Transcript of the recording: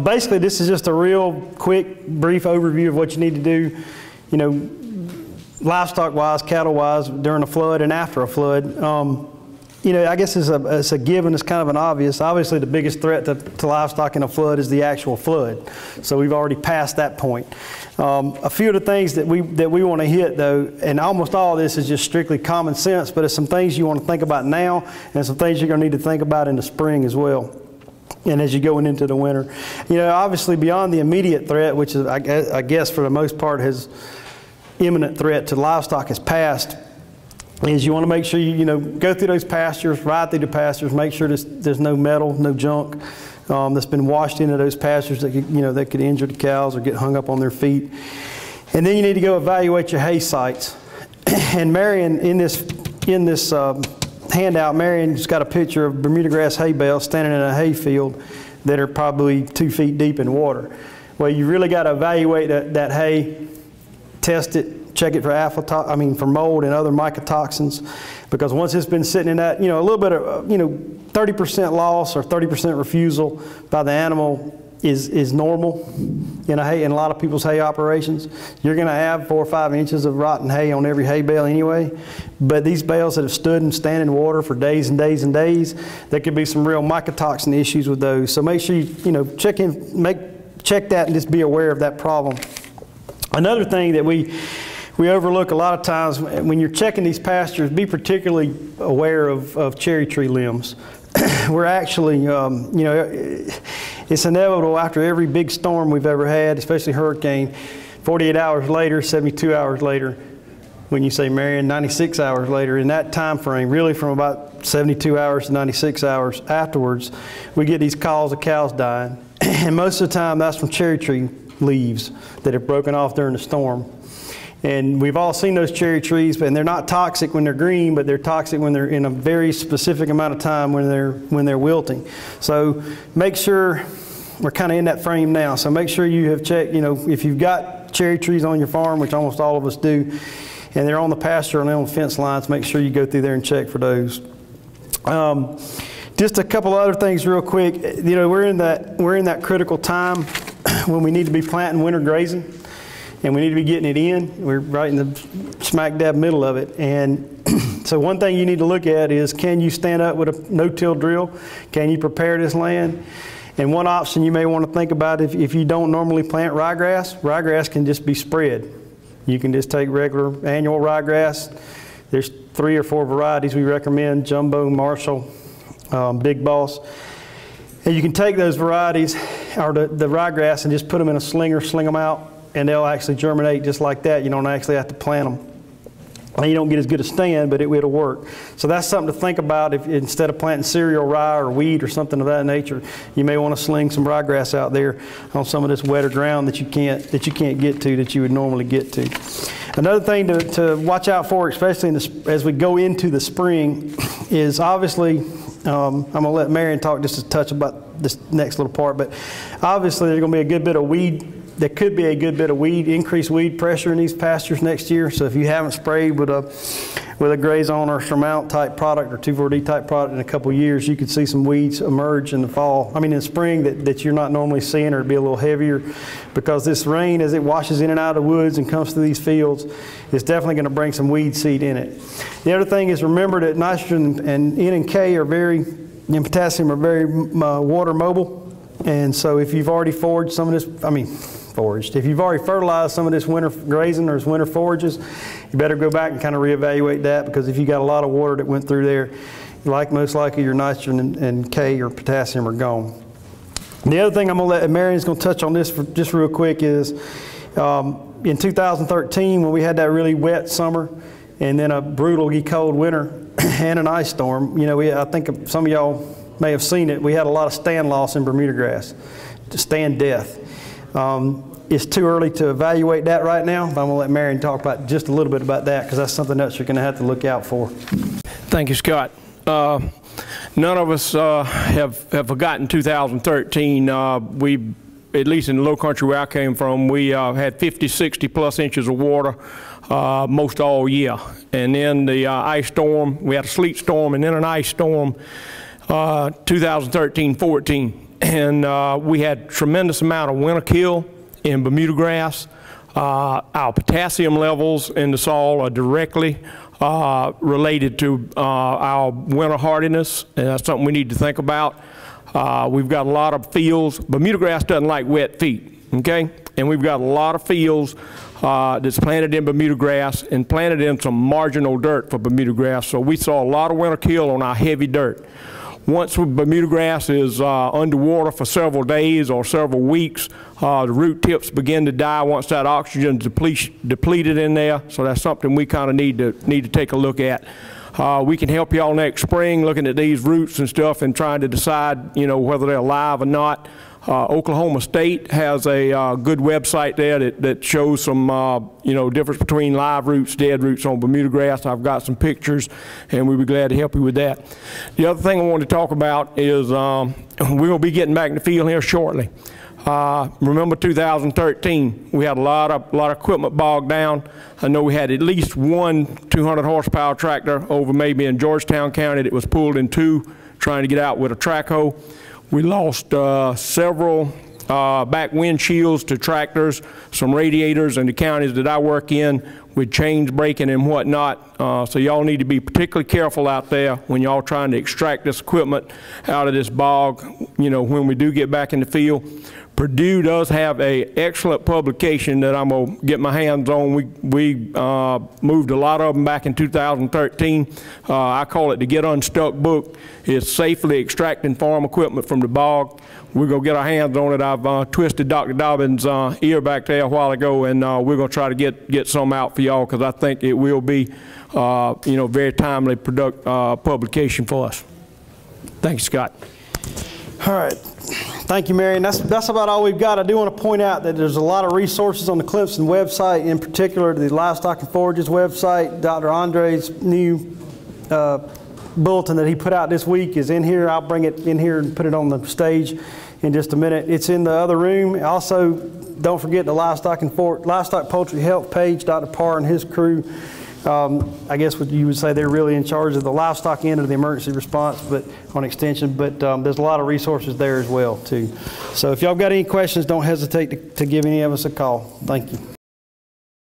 Basically, this is just a real quick, brief overview of what you need to do, you know, livestock-wise, cattle-wise, during a flood and after a flood. You know, I guess it's a given, it's kind of an obvious. Obviously, the biggest threat to livestock in a flood is the actual flood. So we've already passed that point. A few of the things that we want to hit, though, and almost all of this is just strictly common sense, but it's some things you want to think about now and some things you're going to need to think about in the spring as well, and as you're going into the winter. You know, obviously beyond the immediate threat, which is, I guess for the most part, his imminent threat to livestock has passed, is you want to make sure you go through those pastures, ride through the pastures, make sure there's no metal, no junk that's been washed into those pastures that could injure the cows or get hung up on their feet. And then you need to go evaluate your hay sites. And Marion, in this handout, Marion's got a picture of Bermuda grass hay bales standing in a hay field that are probably 2 feet deep in water. Well, you really got to evaluate that hay, test it, check it for for mold and other mycotoxins, because once it's been sitting in that, a little bit of 30% loss or 30% refusal by the animal is normal in a lot of people's hay operations. You're going to have 4 or 5 inches of rotten hay on every hay bale anyway. But these bales that have stood and stand in water for days and days and days, there could be some real mycotoxin issues with those. So make sure you check that and just be aware of that problem. Another thing that we overlook a lot of times when you're checking these pastures, be particularly aware of cherry tree limbs. We're actually, it's inevitable after every big storm we've ever had, especially hurricane, 48 hours later, 72 hours later, when you say Marion, 96 hours later, in that time frame, really from about 72 hours to 96 hours afterwards, we get these calls of cows dying. And most of the time that's from cherry tree leaves that have broken off during the storm. And we've all seen those cherry trees, and they're not toxic when they're green, but they're toxic when they're in a very specific amount of time when they're wilting. So make sure, we're kind of in that frame now, so make sure you have checked, if you've got cherry trees on your farm, which almost all of us do, and they're on the pasture and they're on the fence lines, make sure you go through there and check for those. Just a couple other things real quick. We're in that critical time when we need to be planting winter grazing, and we need to be getting it in. We're right in the smack dab middle of it. And so one thing you need to look at is, can you stand up with a no-till drill? Can you prepare this land? And one option you may want to think about, if you don't normally plant ryegrass can just be spread. You can just take regular annual ryegrass. There's 3 or 4 varieties we recommend: Jumbo, Marshall, Big Boss. And you can take those varieties, or the ryegrass, and just put them in a slinger, sling them out, and they'll actually germinate just like that. You don't actually have to plant them. And you don't get as good a stand, but it'll work. So that's something to think about. If instead of planting cereal rye or wheat or something of that nature, you may want to sling some ryegrass out there on some of this wetter ground that you can't get to, that you would normally get to. Another thing to watch out for, especially as we go into the spring, is obviously, I'm going to let Marion talk just a touch about this next little part, but obviously there's going to be a good bit of weed. There could be a good bit of increased weed pressure in these pastures next year. So if you haven't sprayed with a Graze-On or Surmount type product or 2,4-D type product in a couple of years, you could see some weeds emerge in the spring that you're not normally seeing, or it'd be a little heavier, because this rain, as it washes in and out of the woods and comes through these fields, is definitely going to bring some weed seed in it. The other thing is, remember that nitrogen and N and K and potassium are very water mobile. And so if you've already foraged some of this, if you've already fertilized some of this winter grazing or this winter forages, you better go back and kind of reevaluate that, because if you got a lot of water that went through there, most likely your nitrogen and K or potassium are gone. The other thing I'm going to let Marion's going to touch on this for just real quick is, in 2013, when we had that really wet summer and then a brutally cold winter and an ice storm, I think some of y'all may have seen it. We had a lot of stand loss in Bermuda grass, stand death. It's too early to evaluate that right now, but I'm going to let Marion talk about just a little bit about that, because that's something else you're going to have to look out for. Thank you, Scott. None of us have forgotten 2013. We, at least in the low country where I came from, we had 50, 60 plus inches of water most all year. And then the ice storm, we had a sleet storm and then an ice storm, 2013-14. and we had tremendous amount of winter kill in Bermuda grass. Our potassium levels in the soil are directly related to our winter hardiness, and that's something we need to think about. We've got a lot of fields. Bermuda grass doesn't like wet feet, okay? And we've got a lot of fields that's planted in Bermuda grass and planted in some marginal dirt for Bermuda grass. So we saw a lot of winter kill on our heavy dirt. Once Bermuda grass is underwater for several days or several weeks, the root tips begin to die once that oxygen is depleted in there. So that's something we kind of need to take a look at. We can help y'all next spring looking at these roots and stuff and trying to decide, you know, whether they're alive or not. Oklahoma State has a good website there that shows some, you know, difference between live roots, dead roots on Bermuda grass. I've got some pictures, and we'd be glad to help you with that. The other thing I wanted to talk about is we're going to be getting back in the field here shortly. Remember 2013, we had a lot of equipment bogged down. I know we had at least one 200 horsepower tractor over maybe in Georgetown County that was pulled in two trying to get out with a track hoe. We lost several back windshields to tractors, some radiators in the counties that I work in with chains breaking and whatnot. So y'all need to be particularly careful out there when y'all trying to extract this equipment out of this bog, you know, when we do get back in the field. Purdue does have an excellent publication that I'm going to get my hands on. We moved a lot of them back in 2013. I call it the Get Unstuck book. It's safely extracting farm equipment from the bog. We're going to get our hands on it. I've twisted Dr. Dobbins' ear back there a while ago, and we're going to try to get some out for y'all because I think it will be, you know, very timely publication for us. Thank you, Scott. All right. Thank you, Marion. That's about all we've got. I do want to point out that there's a lot of resources on the Clemson website, in particular the Livestock and Forages website. Dr. Andre's new bulletin that he put out this week is in here. I'll bring it in here and put it on the stage in just a minute. It's in the other room. Also, don't forget the Livestock Poultry Health page. Dr. Parr and his crew, I guess what you would say they're really in charge of the livestock end of the emergency response, but on extension. But there's a lot of resources there as well too. So if y'all got any questions, don't hesitate to give any of us a call. Thank you.